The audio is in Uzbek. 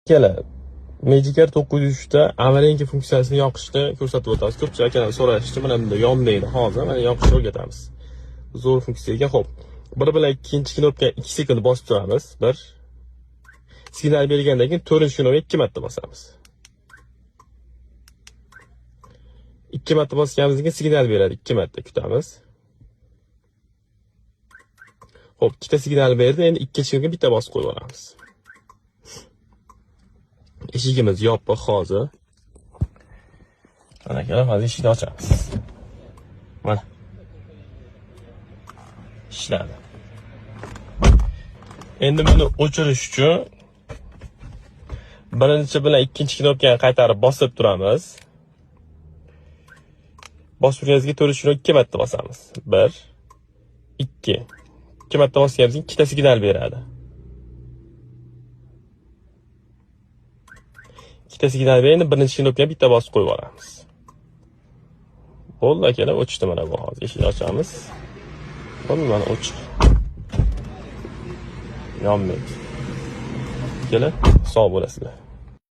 Kela Magicar 903 da avalanche funksiyasini yoqishni ko'rsatib o'tamiz. Ko'pchilik akalar so'rashicha, mana bunda yonmaydi. Hozir mana yoqishni o'rgatamiz. Zo'r funksiyaga. Xo'p. Bir bilan ikkinchi knopkaga 2 sekund bosib turamiz. 1. Signal bergandan keyin 4-knopkaga 2 marta bosamiz. 2 marta bosganimizdan keyin signal beradi. 2 marta kutamiz. Xo'p, ikkita signal berdi. Endi ikkinchi knopkaga bitta bosib qo'yib olamiz. Eshigimiz yopiq hozir. Mana akalar, hozir eshikni ochamiz. Mana. Ishladi. Endi buni o'chirish uchun birinchi bilan ikkinchi knopkani qaytarib bosib turamiz. Bosib turganimizga 4-knopkaga 2 marta bosamiz. 1 2. 2 marta bosganimizda ikkita signal beradi. Ikkita signal beradi, birinchi knopkaga bitta bosib qo'yib olamiz. Bo'ldi akalar, o'chdi mana bu hozir. Eshikni ochamiz. Bo'ldi, mana o'chiq. Yonmaydi. Akalar, sog' bo'lasizlar.